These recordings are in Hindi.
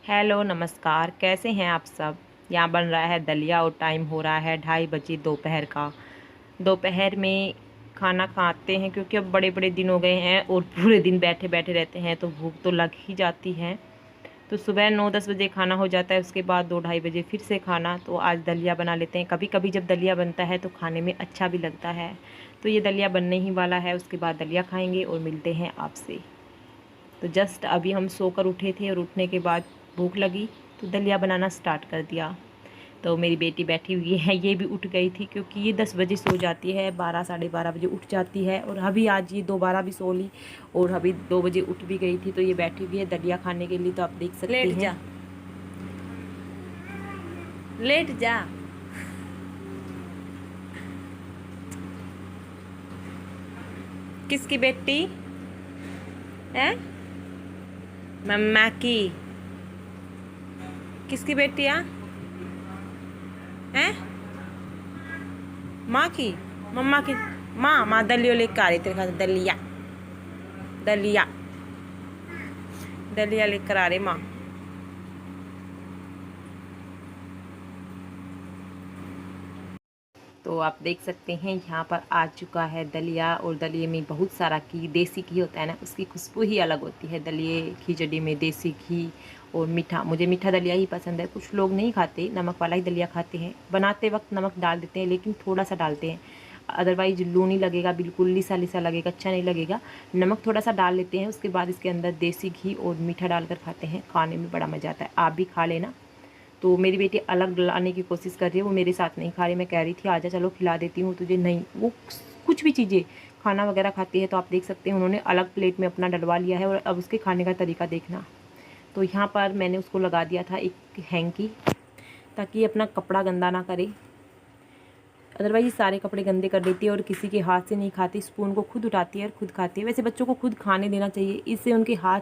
हेलो नमस्कार, कैसे हैं आप सब। यहाँ बन रहा है दलिया और टाइम हो रहा है 2:30 दोपहर का। दोपहर में खाना खाते हैं क्योंकि अब बड़े बड़े दिन हो गए हैं और पूरे दिन बैठे बैठे रहते हैं तो भूख तो लग ही जाती है। तो सुबह 9-10 बजे खाना हो जाता है, उसके बाद 2-2:30 बजे फिर से खाना। तो आज दलिया बना लेते हैं। कभी कभी जब दलिया बनता है तो खाने में अच्छा भी लगता है। तो ये दलिया बनने ही वाला है, उसके बाद दलिया खाएंगे और मिलते हैं आपसे। तो जस्ट अभी हम सोकर उठे थे और उठने के बाद भूख लगी तो दलिया बनाना स्टार्ट कर दिया। तो मेरी बेटी बैठी हुई है, ये भी उठ गई थी क्योंकि ये 10 बजे सो जाती है, 12 साढ़े 12 बजे उठ जाती है। और अभी आज ये दोबारा भी सो ली और अभी 2 बजे उठ भी गई थी। तो ये बैठी हुई है दलिया खाने के लिए। तो आप देख सकते हैं। लेट जा, लेट जा। किसकी बेटी है? मम्मा की। किसकी बेटी है? माँ की। मम्मा की। माँ माँ दलियो लेकर आ रही तेरे खाते। दलिया दलिया दलिया लेकर आ रही माँ। तो आप देख सकते हैं यहाँ पर आ चुका है दलिया। और दलिये में बहुत सारा घी, देसी घी होता है ना, उसकी खुशबू ही अलग होती है। दलिये खिचड़ी में देसी घी और मीठा, मुझे मीठा दलिया ही पसंद है। कुछ लोग नहीं खाते, नमक वाला ही दलिया खाते हैं। बनाते वक्त नमक डाल देते हैं लेकिन थोड़ा सा डालते हैं, अदरवाइज लूनी लगेगा, बिल्कुल लिसा लिसा लगेगा, अच्छा नहीं लगेगा। नमक थोड़ा सा डाल लेते हैं, उसके बाद इसके अंदर देसी घी और मीठा डालकर खाते हैं। खाने में बड़ा मज़ा आता है, आप भी खा लेना। तो मेरी बेटी अलग लाने की कोशिश कर रही है, वो मेरे साथ नहीं खा रही। मैं कह रही थी आजा चलो खिला देती हूँ तुझे, नहीं वो कुछ भी चीज़ें खाना वगैरह खाती है। तो आप देख सकते हैं उन्होंने अलग प्लेट में अपना डलवा लिया है और अब उसके खाने का तरीका देखना। तो यहाँ पर मैंने उसको लगा दिया था एक हैंकी, ताकि अपना कपड़ा गंदा ना करे। अदरवाइज सारे कपड़े गंदे कर देती है और किसी के हाथ से नहीं खाती, स्पून को खुद उठाती है और खुद खाती है। वैसे बच्चों को खुद खाने देना चाहिए, इससे उनके हाथ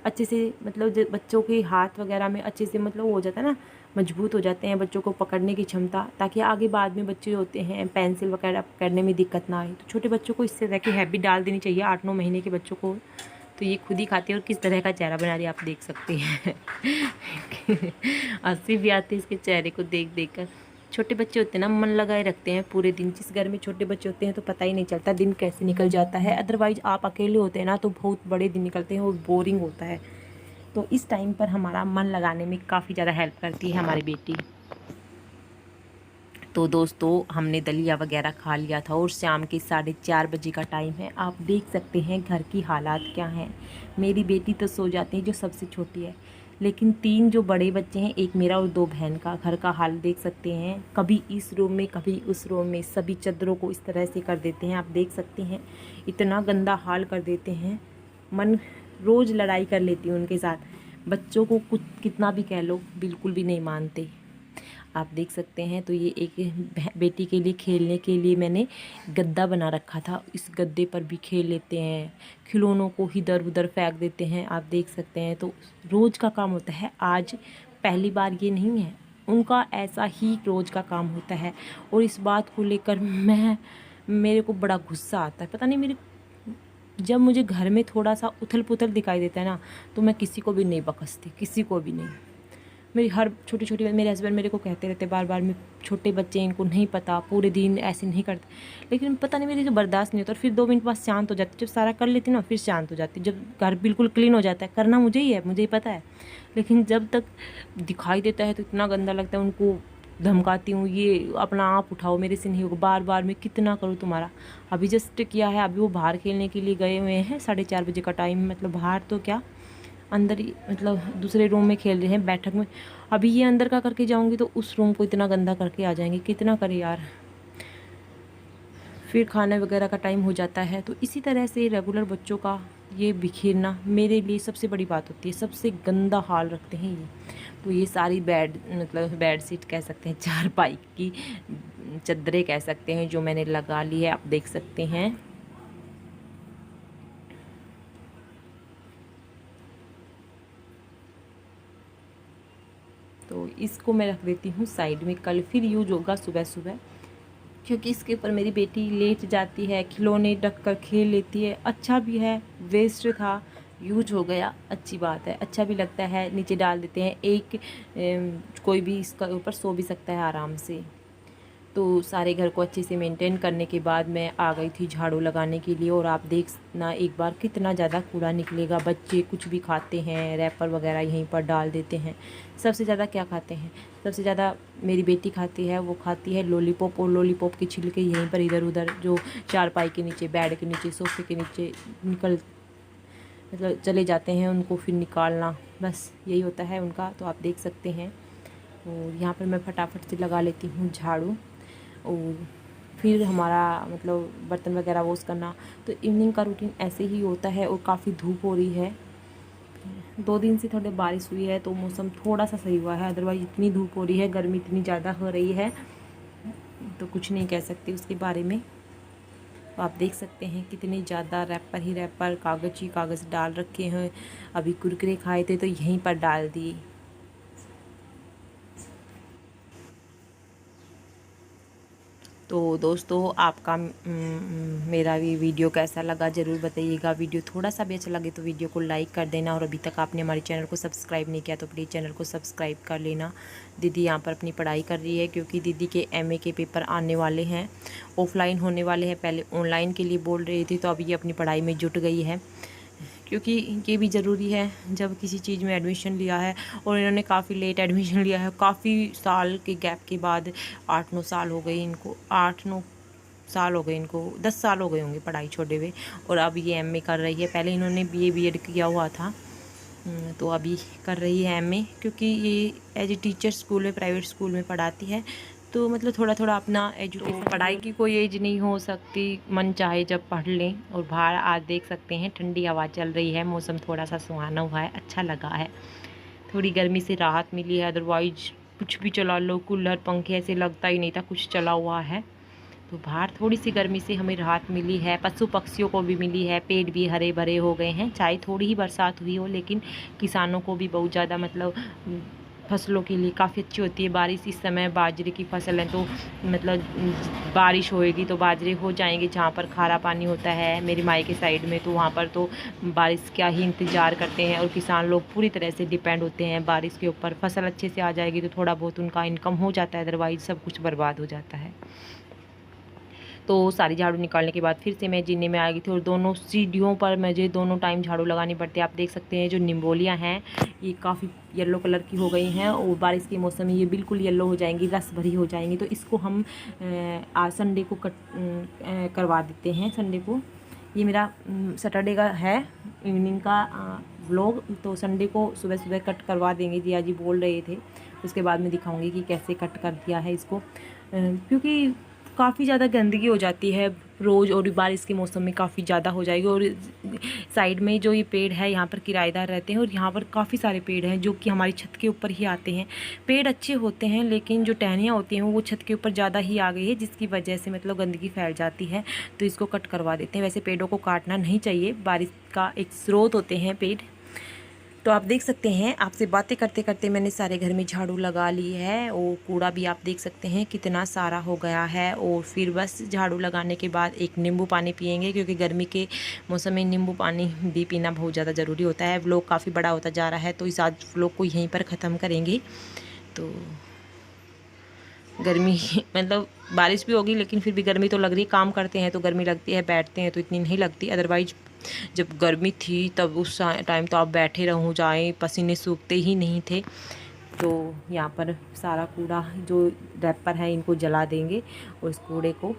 अच्छे से, मतलब बच्चों के हाथ वगैरह में अच्छे से मतलब हो जाता है ना, मजबूत हो जाते हैं बच्चों को पकड़ने की क्षमता, ताकि आगे बाद में बच्चे होते हैं पेंसिल वगैरह पकड़ने में दिक्कत ना आए। तो छोटे बच्चों को इस तरह की हैबिट डाल देनी चाहिए, 8-9 महीने के बच्चों को। तो ये खुद ही खाती है और किस तरह का चेहरा बना रही है आप देख सकते हैं। हंसी भी आती है इसके चेहरे को देख देख कर। छोटे बच्चे होते हैं ना, मन लगाए रखते हैं पूरे दिन। जिस घर में छोटे बच्चे होते हैं तो पता ही नहीं चलता दिन कैसे निकल जाता है। अदरवाइज आप अकेले होते हैं ना तो बहुत बड़े दिन निकलते हैं और बोरिंग होता है। तो इस टाइम पर हमारा मन लगाने में काफ़ी ज़्यादा हेल्प करती है हमारी बेटी। तो दोस्तों हमने दलिया वगैरह खा लिया था और शाम के 4:30 बजे का टाइम है। आप देख सकते हैं घर की हालात क्या हैं। मेरी बेटी तो सो जाती है, जो सबसे छोटी है, लेकिन 3 जो बड़े बच्चे हैं, एक मेरा और 2 बहन का। घर का हाल देख सकते हैं, कभी इस रूम में कभी उस रूम में, सभी चादरों को इस तरह से कर देते हैं। आप देख सकते हैं इतना गंदा हाल कर देते हैं। मन रोज़ लड़ाई कर लेती हूँ उनके साथ। बच्चों को कुछ कितना भी कह लो बिल्कुल भी नहीं मानते, आप देख सकते हैं। तो ये एक बेटी के लिए खेलने के लिए मैंने गद्दा बना रखा था, इस गद्दे पर भी खेल लेते हैं, खिलौनों को इधर उधर फेंक देते हैं, आप देख सकते हैं। तो रोज़ का काम होता है, आज पहली बार ये नहीं है, उनका ऐसा ही रोज़ का काम होता है। और इस बात को लेकर मेरे को बड़ा गुस्सा आता है, पता नहीं मेरे, जब मुझे घर में थोड़ा सा उथल पुथल दिखाई देता है ना, तो मैं किसी को भी नहीं बकसती, किसी को भी नहीं। मेरी हर छोटी छोटी मेरे हस्बैंड मेरे को कहते रहते बार बार, में छोटे बच्चे इनको नहीं पता, पूरे दिन ऐसे नहीं करते। लेकिन पता नहीं मेरे से बर्दाश्त नहीं होता और फिर 2 मिनट बाद शांत हो जाती। जब सारा कर लेती ना फिर शांत हो जाती, जब घर बिल्कुल क्लीन हो जाता है। करना मुझे ही है, मुझे ही पता है, लेकिन जब तक दिखाई देता है तो इतना गंदा लगता है। उनको धमकाती हूँ, ये अपना आप उठाओ, मेरे से नहीं होगा, बार बार मैं कितना करूँ तुम्हारा। अभी जस्ट किया है, अभी वो बाहर खेलने के लिए गए हुए हैं, 4:30 बजे का टाइम, मतलब बाहर तो क्या अंदर ही, मतलब दूसरे रूम में खेल रहे हैं बैठक में। अभी ये अंदर का करके जाऊंगी तो उस रूम को इतना गंदा करके आ जाएंगे, कितना करे यार। फिर खाने वगैरह का टाइम हो जाता है। तो इसी तरह से रेगुलर बच्चों का ये बिखेरना मेरे लिए सबसे बड़ी बात होती है, सबसे गंदा हाल रखते हैं ये। तो ये सारी बेड, मतलब बेड शीट कह सकते हैं, चारपाई की चद्दरें कह सकते हैं, जो मैंने लगा ली है, आप देख सकते हैं। तो इसको मैं रख देती हूँ साइड में, कल फिर यूज होगा सुबह सुबह, क्योंकि इसके ऊपर मेरी बेटी लेट जाती है, खिलौने रख कर खेल लेती है। अच्छा भी है, वेस्ट था यूज हो गया, अच्छी बात है, अच्छा भी लगता है। नीचे डाल देते हैं, एक कोई भी इसका ऊपर सो भी सकता है आराम से। तो सारे घर को अच्छे से मेंटेन करने के बाद मैं आ गई थी झाड़ू लगाने के लिए। और आप देखना एक बार कितना ज़्यादा कूड़ा निकलेगा। बच्चे कुछ भी खाते हैं, रैपर वगैरह यहीं पर डाल देते हैं। सबसे ज़्यादा क्या खाते हैं, सबसे ज़्यादा मेरी बेटी खाती है, वो खाती है लॉलीपॉप। और लॉलीपॉप के छिलके यहीं पर इधर उधर जो चारपाई के नीचे, बेड के नीचे, सोफे के नीचे मतलब चले जाते हैं, उनको फिर निकालना, बस यही होता है उनका। तो आप देख सकते हैं। और यहाँ पर मैं फटाफट से लगा लेती हूँ झाड़ू। और फिर हमारा मतलब बर्तन वगैरह वॉश करना। तो इवनिंग का रूटीन ऐसे ही होता है। और काफ़ी धूप हो रही है, 2 दिन से थोड़ी बारिश हुई है तो मौसम थोड़ा सा सही हुआ है। अदरवाइज़ इतनी धूप हो रही है, गर्मी इतनी ज़्यादा हो रही है, तो कुछ नहीं कह सकती उसके बारे में। तो आप देख सकते हैं कितनी ज़्यादा रैपर ही रैपर, कागज़ ही कागज़ डाल रखे हैं। अभी कुरकुरे खाए थे तो यहीं पर डाल दिए। तो दोस्तों आपका मेरा भी वीडियो कैसा लगा ज़रूर बताइएगा। वीडियो थोड़ा सा भी अच्छा लगे तो वीडियो को लाइक कर देना। और अभी तक आपने हमारे चैनल को सब्सक्राइब नहीं किया तो प्लीज़ चैनल को सब्सक्राइब कर लेना। दीदी यहाँ पर अपनी पढ़ाई कर रही है, क्योंकि दीदी के एमए के पेपर आने वाले हैं, ऑफलाइन होने वाले हैं। पहले ऑनलाइन के लिए बोल रही थी, तो अभी ये अपनी पढ़ाई में जुट गई है, क्योंकि ये भी ज़रूरी है। जब किसी चीज़ में एडमिशन लिया है, और इन्होंने काफ़ी लेट एडमिशन लिया है, काफ़ी साल के गैप के बाद, 8-9 साल हो गए इनको, 8-9 साल हो गए इनको, 10 साल हो गए होंगे पढ़ाई छोड़े हुए। और अब ये एमए कर रही है। पहले इन्होंने बीए बीएड किया हुआ था, तो अभी कर रही है एमए, क्योंकि ये एज ए टीचर स्कूल में, प्राइवेट स्कूल में पढ़ाती है। तो मतलब थोड़ा थोड़ा अपना एजुकेशन, पढ़ाई की कोई एज नहीं हो सकती, मन चाहे जब पढ़ लें। और बाहर आज देख सकते हैं ठंडी हवा चल रही है, मौसम थोड़ा सा सुहाना हुआ है, अच्छा लगा है। थोड़ी गर्मी से राहत मिली है, अदरवाइज कुछ भी चला लो, कूलर पंखे ऐसे लगता ही नहीं था कुछ चला हुआ है। तो बाहर थोड़ी सी गर्मी से हमें राहत मिली है, पशु पक्षियों को भी मिली है, पेड़ भी हरे भरे हो गए हैं। चाहे थोड़ी ही बरसात हुई हो, लेकिन किसानों को भी बहुत ज़्यादा मतलब फसलों के लिए काफ़ी अच्छी होती है बारिश। इस समय बाजरे की फसल है, तो मतलब बारिश होएगी तो बाजरे हो जाएंगे। जहाँ पर खारा पानी होता है मेरी माई के साइड में, तो वहाँ पर तो बारिश का ही इंतज़ार करते हैं। और किसान लोग पूरी तरह से डिपेंड होते हैं बारिश के ऊपर। फसल अच्छे से आ जाएगी तो थोड़ा बहुत उनका इनकम हो जाता है, अदरवाइज़ सब कुछ बर्बाद हो जाता है। तो सारी झाड़ू निकालने के बाद फिर से मैं जीने में आ गई थी। और दोनों सीढ़ियों पर मुझे दोनों टाइम झाड़ू लगानी पड़ती है। आप देख सकते हैं जो निम्बोलियाँ हैं ये काफ़ी येलो कलर की हो गई हैं, और बारिश के मौसम में ये बिल्कुल येलो हो जाएंगी, रस भरी हो जाएंगी। तो इसको हम आज संडे को करवा देते हैं। संडे को, ये मेरा सैटरडे का है इवनिंग का व्लॉग, तो संडे को सुबह सुबह कट करवा देंगे। जिया जी बोल रहे थे, उसके बाद मैं दिखाऊंगी कि कैसे कट कर दिया है इसको, क्योंकि काफ़ी ज़्यादा गंदगी हो जाती है रोज़, और बारिश के मौसम में काफ़ी ज़्यादा हो जाएगी। और साइड में जो ये पेड़ है, यहाँ पर किराएदार रहते हैं, और यहाँ पर काफ़ी सारे पेड़ हैं जो कि हमारी छत के ऊपर ही आते हैं। पेड़ अच्छे होते हैं, लेकिन जो टहनियाँ होती हैं वो छत के ऊपर ज़्यादा ही आ गई है, जिसकी वजह से मतलब गंदगी फैल जाती है। तो इसको कट करवा देते हैं। वैसे पेड़ों को काटना नहीं चाहिए, बारिश का एक स्रोत होते हैं पेड़। तो आप देख सकते हैं, आपसे बातें करते करते मैंने सारे घर में झाड़ू लगा ली है। और कूड़ा भी आप देख सकते हैं कितना सारा हो गया है। और फिर बस झाड़ू लगाने के बाद एक नींबू पानी पियेंगे, क्योंकि गर्मी के मौसम में नींबू पानी भी पीना बहुत ज़्यादा ज़रूरी होता है। व्लॉग काफ़ी बड़ा होता जा रहा है, तो इस आज व्लॉग को यहीं पर ख़त्म करेंगे। तो गर्मी मतलब बारिश भी होगी, लेकिन फिर भी गर्मी तो लग रही है। काम करते हैं तो गर्मी लगती है, बैठते हैं तो इतनी नहीं लगती। अदरवाइज जब गर्मी थी तब उस टाइम तो आप बैठे रहो जाएं, पसीने सूखते ही नहीं थे। तो यहाँ पर सारा कूड़ा जो रैपर है इनको जला देंगे, और इस कूड़े को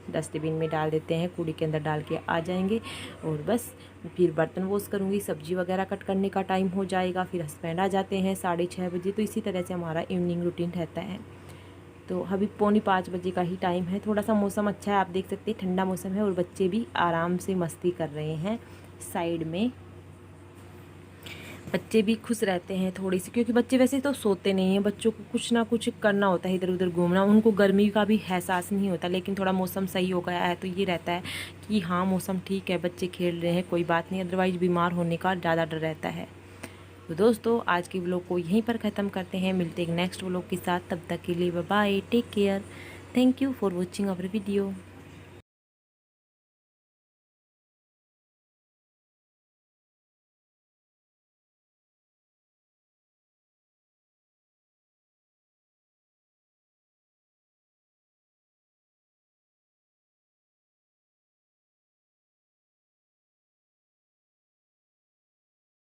डस्टबिन में डाल देते हैं, कूड़े के अंदर डाल के आ जाएंगे। और बस फिर बर्तन वॉश करूँगी, सब्जी वगैरह कट करने का टाइम हो जाएगा। फिर हस्बैंड आ जाते हैं 6:30 बजे। तो इसी तरह से हमारा इवनिंग रूटीन रहता है। तो अभी 4:45 बजे का ही टाइम है। थोड़ा सा मौसम अच्छा है, आप देख सकते हैं ठंडा मौसम है, और बच्चे भी आराम से मस्ती कर रहे हैं साइड में। बच्चे भी खुश रहते हैं थोड़ी सी, क्योंकि बच्चे वैसे तो सोते नहीं हैं, बच्चों को कुछ ना कुछ करना होता है, इधर उधर घूमना। उनको गर्मी का भी एहसास नहीं होता, लेकिन थोड़ा मौसम सही हो गया है तो ये रहता है कि हाँ मौसम ठीक है, बच्चे खेल रहे हैं, कोई बात नहीं। अदरवाइज़ बीमार होने का ज़्यादा डर रहता है। तो दोस्तों आज के व्लॉग को यहीं पर ख़त्म करते हैं, मिलते हैं नेक्स्ट व्लॉग के साथ। तब तक के लिए bye bye, take care, thank you for watching our video.